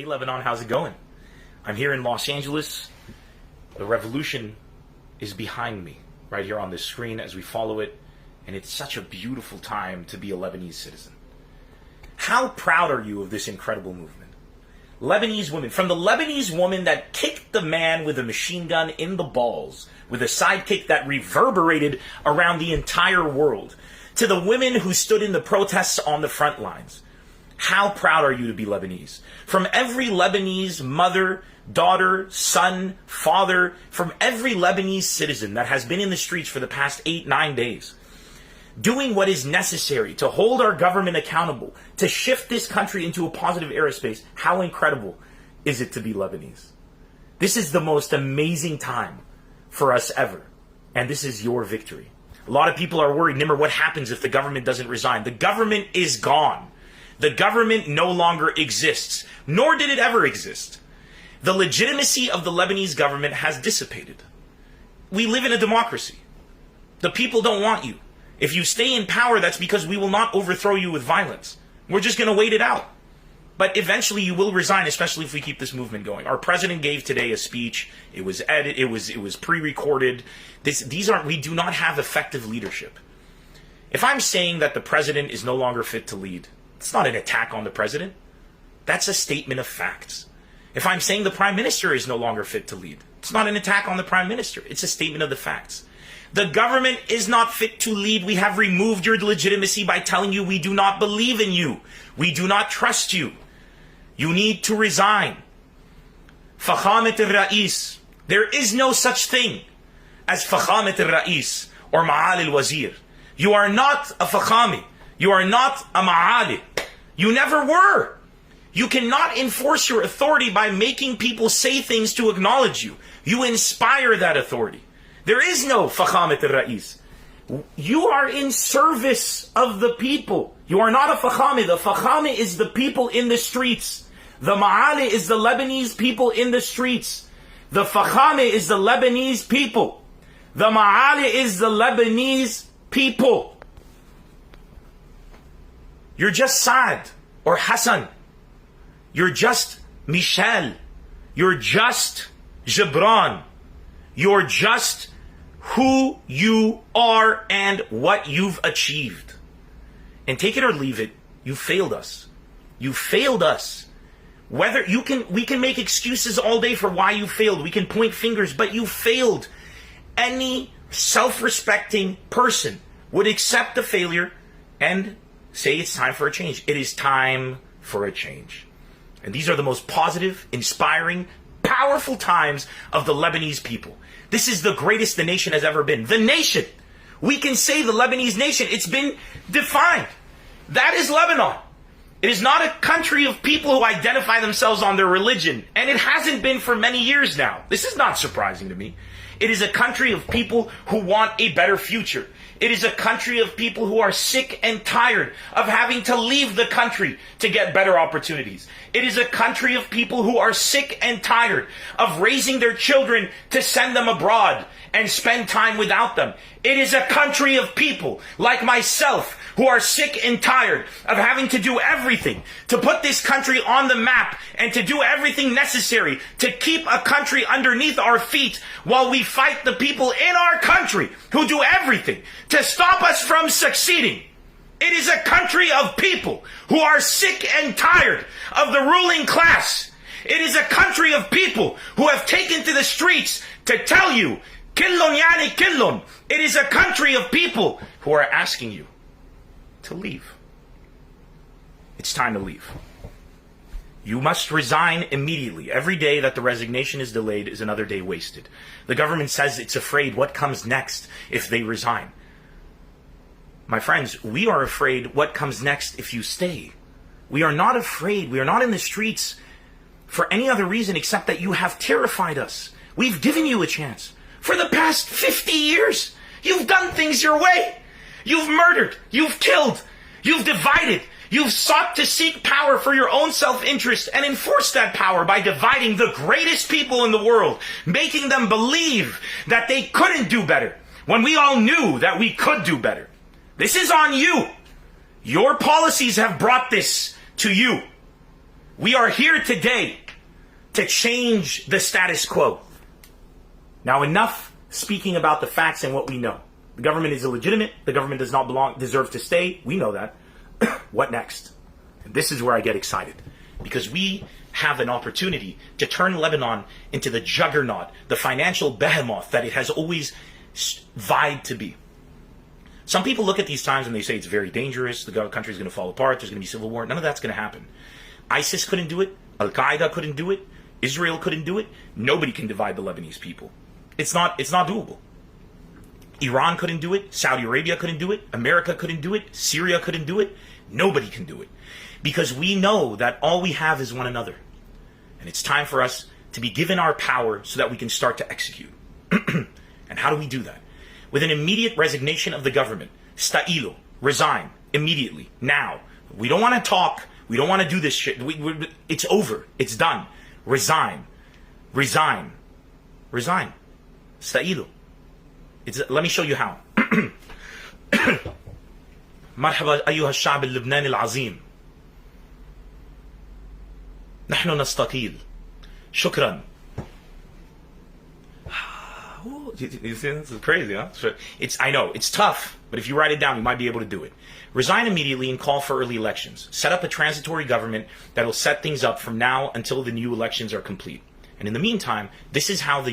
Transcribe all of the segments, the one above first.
Hey Lebanon, how's it going? I'm here in Los Angeles. The revolution is behind me, right here on this screen as we follow it, and it's such a beautiful time to be a Lebanese citizen. How proud are you of this incredible movement? Lebanese women, from the Lebanese woman that kicked the man with a machine gun in the balls, with a sidekick that reverberated around the entire world, to the women who stood in the protests on the front lines. How proud are you to be Lebanese? From every Lebanese mother, daughter, son, father, from every Lebanese citizen that has been in the streets for the past 8-9 days, doing what is necessary to hold our government accountable, to shift this country into a positive aerospace. How incredible is it to be Lebanese? This is the most amazing time for us ever, and this is your victory. A lot of people are worried, Nemr, what happens if the government doesn't resign? The government is gone. The government no longer exists, nor did it ever exist. The legitimacy of the Lebanese government has dissipated. We live in a democracy. The people don't want you. If you stay in power, that's because we will not overthrow you with violence. We're just going to wait it out. But eventually you will resign, especially if we keep this movement going. Our president gave today a speech. It was edited. It was pre-recorded. We do not have effective leadership. If I'm saying that the president is no longer fit to lead, it's not an attack on the president. That's a statement of facts. If I'm saying the prime minister is no longer fit to lead, it's not an attack on the prime minister. It's a statement of the facts. The government is not fit to lead. We have removed your legitimacy by telling you we do not believe in you. We do not trust you. You need to resign. Fakhamet al-Ra'is. There is no such thing as Fakhamet al-Ra'is or Ma'al al-Wazir. You are not a Fakhami. You are not a Ma'ali. You never were. You cannot enforce your authority by making people say things to acknowledge you. You inspire that authority. There is no Fakhamet al-Ra'is. You are in service of the people. You are not a Fakhami. The Fakhami is the people in the streets. The Ma'ali is the Lebanese people in the streets. The Fakhami is the Lebanese people. The Ma'ali is the Lebanese people. You're just Saad or Hassan. You're just Michel. You're just Gibran. You're just who you are and what you've achieved. And take it or leave it, you failed us. You failed us. We can make excuses all day for why you failed. We can point fingers, but you failed. Any self-respecting person would accept the failure and say it's time for a change. It is time for a change. And these are the most positive, inspiring, powerful times of the Lebanese people. This is the greatest the nation has ever been. The nation. We can say the Lebanese nation. It's been defined. That is Lebanon. It is not a country of people who identify themselves on their religion. And it hasn't been for many years now. This is not surprising to me. It is a country of people who want a better future. It is a country of people who are sick and tired of having to leave the country to get better opportunities. It is a country of people who are sick and tired of raising their children to send them abroad and spend time without them. It is a country of people like myself who are sick and tired of having to do everything to put this country on the map and to do everything necessary to keep a country underneath our feet while we fight the people in our country who do everything to stop us from succeeding. It is a country of people who are sick and tired of the ruling class. It is a country of people who have taken to the streets to tell you, Killon yani killon. It is a country of people who are asking you to leave. It's time to leave. You must resign immediately. Every day that the resignation is delayed is another day wasted. The government says it's afraid what comes next if they resign. My friends, we are afraid what comes next if you stay. We are not afraid. We are not in the streets for any other reason except that you have terrified us. We've given you a chance. For the past 50 years, you've done things your way. You've murdered. You've killed. You've divided. You've sought to seek power for your own self-interest and enforce that power by dividing the greatest people in the world, making them believe that they couldn't do better when we all knew that we could do better. This is on you. Your policies have brought this to you. We are here today to change the status quo. Now, enough speaking about the facts and what we know. The government is illegitimate. The government does not deserve to stay. We know that. What next? And this is where I get excited, because we have an opportunity to turn Lebanon into the juggernaut, the financial behemoth that it has always vied to be. Some people look at these times and they say it's very dangerous, the country is going to fall apart, there's going to be civil war. None of that's going to happen. ISIS couldn't do it. Al-Qaeda couldn't do it. Israel couldn't do it. Nobody can divide the Lebanese people. It's not doable. Iran couldn't do it. Saudi Arabia couldn't do it. America couldn't do it. Syria couldn't do it. Nobody can do it. Because we know that all we have is one another. And it's time for us to be given our power so that we can start to execute. And how do we do that? With an immediate resignation of the government. Sta'ilo. Resign. Immediately. Now. We don't want to talk. We don't want to do this shit. It's over. It's done. Resign. Resign. Resign. Sta'ilo. Let me show you how. مرحبا أيها الشعب اللبناني العظيم. نحن نستقيل. شكرا. You see, this is crazy, huh? I know, it's tough, but if you write it down, you might be able to do it. Resign immediately and call for early elections. Set up a transitory government that will set things up from now until the new elections are complete. And in the meantime, this is how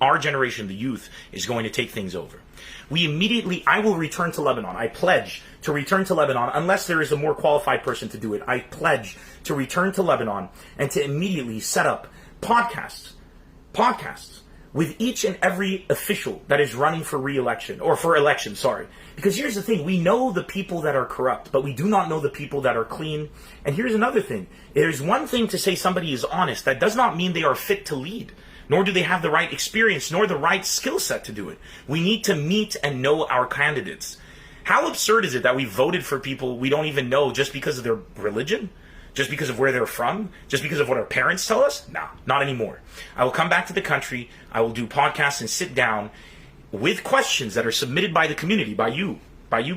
our generation, the youth, is going to take things over. I will return to Lebanon. I pledge to return to Lebanon unless there is a more qualified person to do it. I pledge to return to Lebanon and to immediately set up podcasts with each and every official that is running for re-election, or for election, sorry. Because here's the thing, we know the people that are corrupt, but we do not know the people that are clean. And here's another thing, there's one thing to say somebody is honest, that does not mean they are fit to lead, nor do they have the right experience, nor the right skill set to do it. We need to meet and know our candidates. How absurd is it that we voted for people we don't even know just because of their religion? Just because of where they're from? Just because of what our parents tell us? No, not anymore. I will come back to the country, I will do podcasts and sit down with questions that are submitted by the community, by you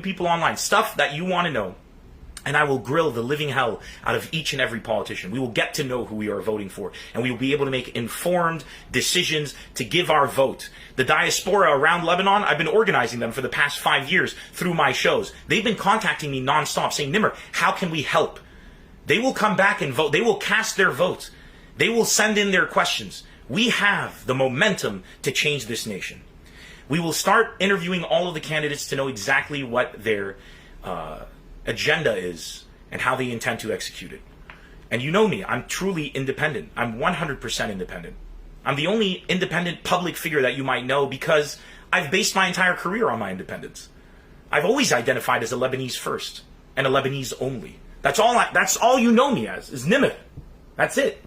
people online, stuff that you want to know, and I will grill the living hell out of each and every politician. We will get to know who we are voting for, and we will be able to make informed decisions to give our vote. The diaspora around Lebanon, I've been organizing them for the past 5 years through my shows. They've been contacting me nonstop saying, Nemr, how can we help? They will come back and vote. They will cast their votes. They will send in their questions. We have the momentum to change this nation. We will start interviewing all of the candidates to know exactly what their agenda is and how they intend to execute it. And you know me, I'm truly independent. I'm 100% independent. I'm the only independent public figure that you might know because I've based my entire career on my independence. I've always identified as a Lebanese first and a Lebanese only. That's all you know me as, is Nemr. That's it.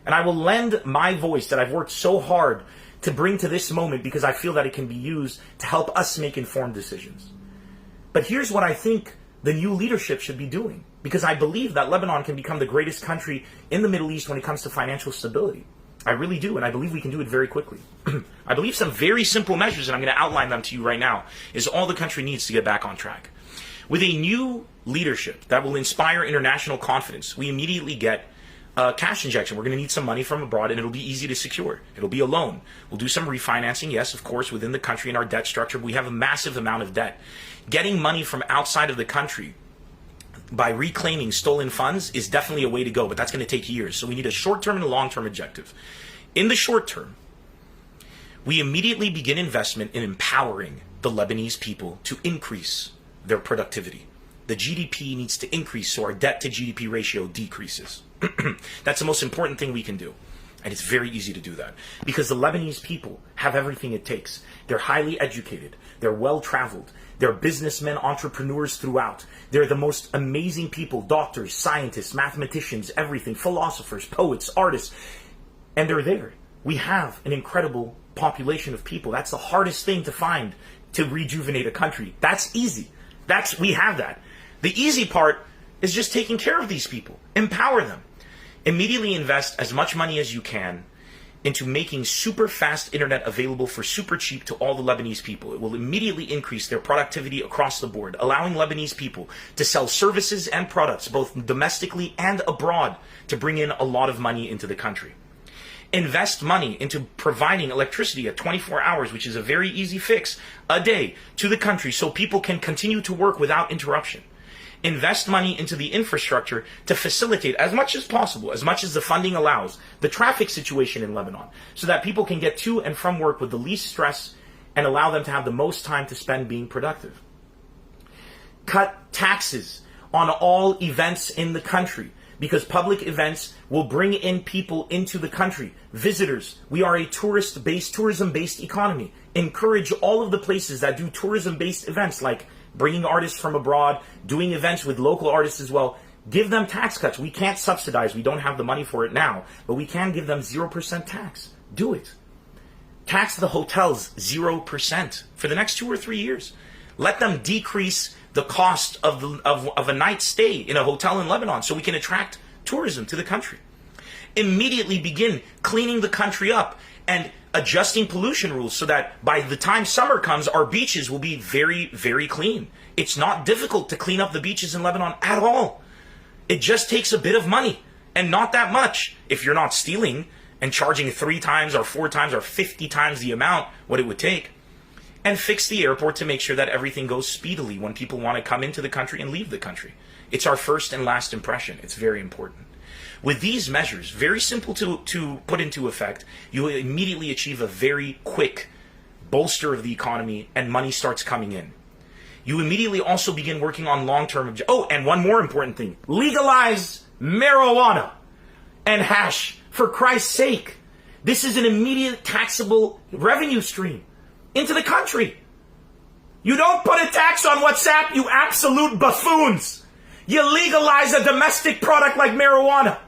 And I will lend my voice that I've worked so hard to bring to this moment because I feel that it can be used to help us make informed decisions. But here's what I think the new leadership should be doing, because I believe that Lebanon can become the greatest country in the Middle East when it comes to financial stability. I really do, and I believe we can do it very quickly. I believe some very simple measures, and I'm going to outline them to you right now, is all the country needs to get back on track. With a new leadership that will inspire international confidence, we immediately get a cash injection. We're going to need some money from abroad, and it'll be easy to secure. It'll be a loan. We'll do some refinancing, yes, of course, within the country and our debt structure. We have a massive amount of debt. Getting money from outside of the country by reclaiming stolen funds is definitely a way to go, but that's going to take years. So we need a short-term and a long-term objective. In the short term, we immediately begin investment in empowering the Lebanese people to increase their productivity. The GDP needs to increase so our debt to GDP ratio decreases. That's the most important thing we can do. And it's very easy to do that because the Lebanese people have everything it takes. They're highly educated. They're well-traveled. They're businessmen, entrepreneurs throughout. They're the most amazing people, doctors, scientists, mathematicians, everything, philosophers, poets, artists. And they're there. We have an incredible population of people. That's the hardest thing to find to rejuvenate a country. That's easy. We have that. The easy part is just taking care of these people. Empower them. Immediately invest as much money as you can into making super fast internet available for super cheap to all the Lebanese people. It will immediately increase their productivity across the board, allowing Lebanese people to sell services and products both domestically and abroad to bring in a lot of money into the country. Invest money into providing electricity at 24 hours, which is a very easy fix, a day to the country so people can continue to work without interruption. Invest money into the infrastructure to facilitate as much as possible, as much as the funding allows, the traffic situation in Lebanon, so that people can get to and from work with the least stress and allow them to have the most time to spend being productive. Cut taxes on all events in the country, because public events will bring in people into the country, visitors. We are a tourism-based economy. Encourage all of the places that do tourism-based events, like bringing artists from abroad, doing events with local artists as well. Give them tax cuts. We can't subsidize. We don't have the money for it now, but we can give them 0% tax. Do it. Tax the hotels 0% for the next 2 or 3 years. Let them decrease the cost of a night's stay in a hotel in Lebanon so we can attract tourism to the country. Immediately begin cleaning the country up and adjusting pollution rules so that by the time summer comes, our beaches will be very, very clean. It's not difficult to clean up the beaches in Lebanon at all. It just takes a bit of money, and not that much if you're not stealing and charging 3 times or 4 times or 50 times the amount what it would take. And fix the airport to make sure that everything goes speedily when people want to come into the country and leave the country. It's our first and last impression. It's very important. With these measures, very simple to put into effect, you will immediately achieve a very quick bolster of the economy and money starts coming in. You immediately also begin working on long-term objectives. Oh, and one more important thing. Legalize marijuana and hash, for Christ's sake. This is an immediate taxable revenue stream into the country. You don't put a tax on WhatsApp, you absolute buffoons. You legalize a domestic product like marijuana.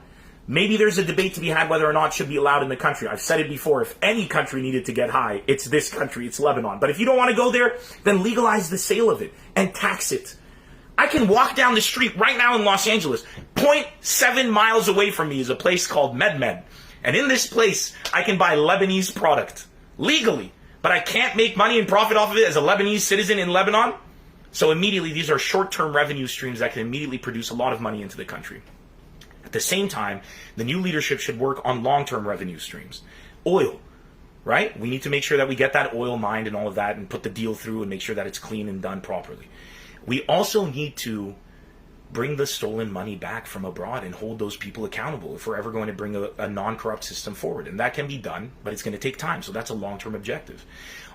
Maybe there's a debate to be had whether or not it should be allowed in the country. I've said it before, if any country needed to get high, it's this country, it's Lebanon. But if you don't want to go there, then legalize the sale of it and tax it. I can walk down the street right now in Los Angeles. 0.7 miles away from me is a place called MedMed. And in this place, I can buy Lebanese product legally. But I can't make money and profit off of it as a Lebanese citizen in Lebanon. So immediately, these are short-term revenue streams that can immediately produce a lot of money into the country. At the same time, the new leadership should work on long-term revenue streams. Oil, right? We need to make sure that we get that oil mined and all of that and put the deal through and make sure that it's clean and done properly. We also need to bring the stolen money back from abroad and hold those people accountable if we're ever going to bring a non-corrupt system forward. And that can be done, but it's going to take time. So that's a long-term objective.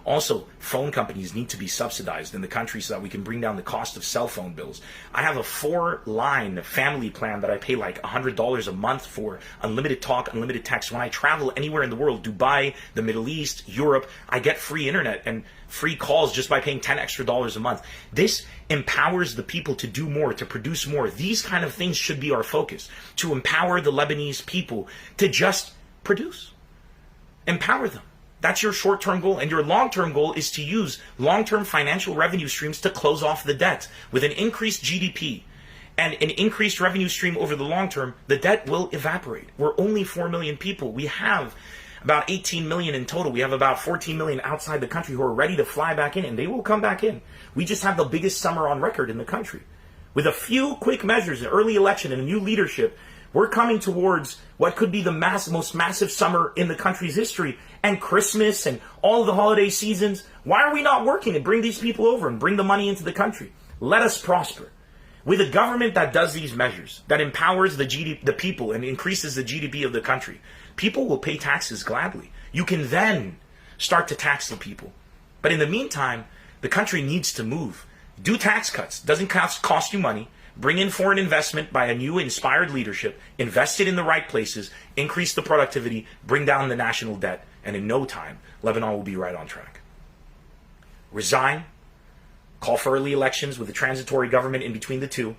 Also, phone companies need to be subsidized in the country so that we can bring down the cost of cell phone bills. I have a 4-line family plan that I pay like $100 a month for unlimited talk, unlimited text. When I travel anywhere in the world, Dubai, the Middle East, Europe, I get free internet and free calls just by paying $10 extra a month. This empowers the people to do more, to produce more. These kind of things should be our focus, to empower the Lebanese people to just produce. Empower them. That's your short-term goal. And your long-term goal is to use long-term financial revenue streams to close off the debt. With an increased GDP and an increased revenue stream over the long term, the debt will evaporate. We're only 4 million people. We have about 18 million in total. We have about 14 million outside the country who are ready to fly back in, and they will come back in. We just have the biggest summer on record in the country. With a few quick measures, an early election and a new leadership, we're coming towards what could be the most massive summer in the country's history, and Christmas and all of the holiday seasons. Why are we not working to bring these people over and bring the money into the country? Let us prosper. With a government that does these measures, that empowers the people and increases the GDP of the country, people will pay taxes gladly. You can then start to tax the people. But in the meantime, the country needs to move. Do tax cuts. Doesn't cost you money. Bring in foreign investment by a new inspired leadership, invest it in the right places, increase the productivity, bring down the national debt, and in no time, Lebanon will be right on track. Resign, call for early elections with a transitory government in between the two.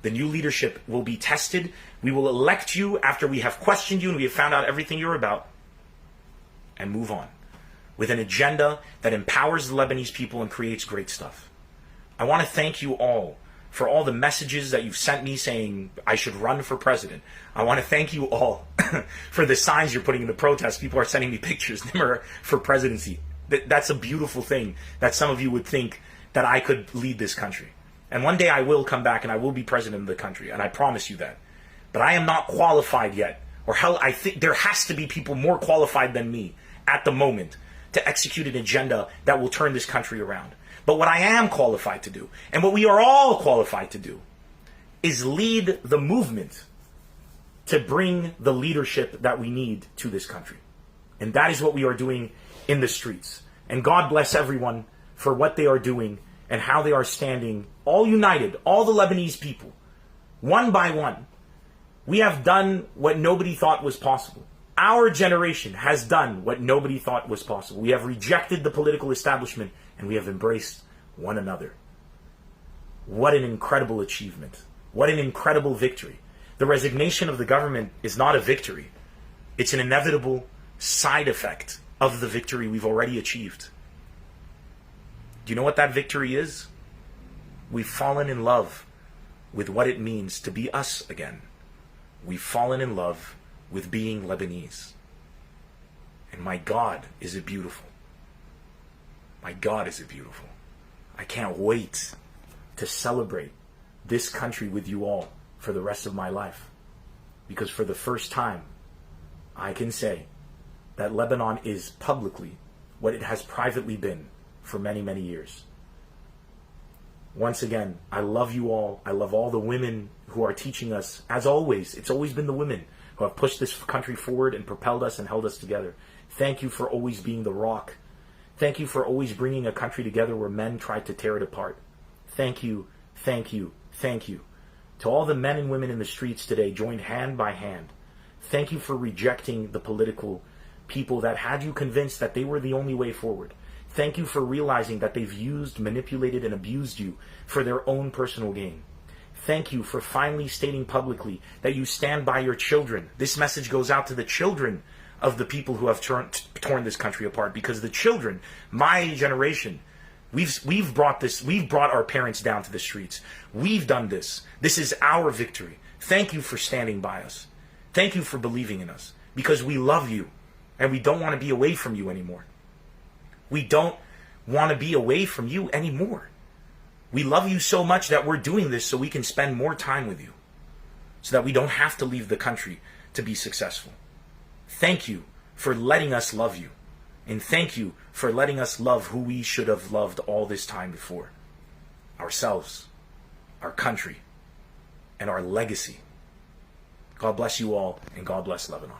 The new leadership will be tested. We will elect you after we have questioned you and we have found out everything you're about, and move on with an agenda that empowers the Lebanese people and creates great stuff. I want to thank you all for all the messages that you've sent me saying I should run for president. I want to thank you all for the signs you're putting in the protest. People are sending me pictures, Nemr, for presidency. That's a beautiful thing that some of you would think that I could lead this country. And one day I will come back and I will be president of the country, and I promise you that. But I am not qualified yet. Or hell, I think there has to be people more qualified than me at the moment to execute an agenda that will turn this country around. But what I am qualified to do, and what we are all qualified to do, is lead the movement to bring the leadership that we need to this country. And that is what we are doing in the streets. And God bless everyone for what they are doing and how they are standing, all united, all the Lebanese people, one by one. We have done what nobody thought was possible. Our generation has done what nobody thought was possible. We have rejected the political establishment and we have embraced one another. What an incredible achievement. What an incredible victory. The resignation of the government is not a victory. It's an inevitable side effect of the victory we've already achieved. Do you know what that victory is? We've fallen in love with what it means to be us again. We've fallen in love with being Lebanese. And my God, is it beautiful. My God, is it beautiful. I can't wait to celebrate this country with you all for the rest of my life. Because for the first time, I can say that Lebanon is publicly what it has privately been for many, many years. Once again, I love you all. I love all the women who are teaching us. As always, it's always been the women who have pushed this country forward and propelled us and held us together. Thank you for always being the rock. Thank you for always bringing a country together where men tried to tear it apart. Thank you, thank you, thank you. To all the men and women in the streets today, joined hand by hand, thank you for rejecting the political people that had you convinced that they were the only way forward. Thank you for realizing that they've used, manipulated, and abused you for their own personal gain. Thank you for finally stating publicly that you stand by your children. This message goes out to the children of the people who have torn this country apart, because the children, my generation, we've brought our parents down to the streets. We've done this. This is our victory. Thank you for standing by us. Thank you for believing in us, because we love you and we don't want to be away from you anymore. We don't want to be away from you anymore. We love you so much that we're doing this so we can spend more time with you, so that we don't have to leave the country to be successful. Thank you for letting us love you. And thank you for letting us love who we should have loved all this time before. Ourselves, our country, and our legacy. God bless you all, and God bless Lebanon.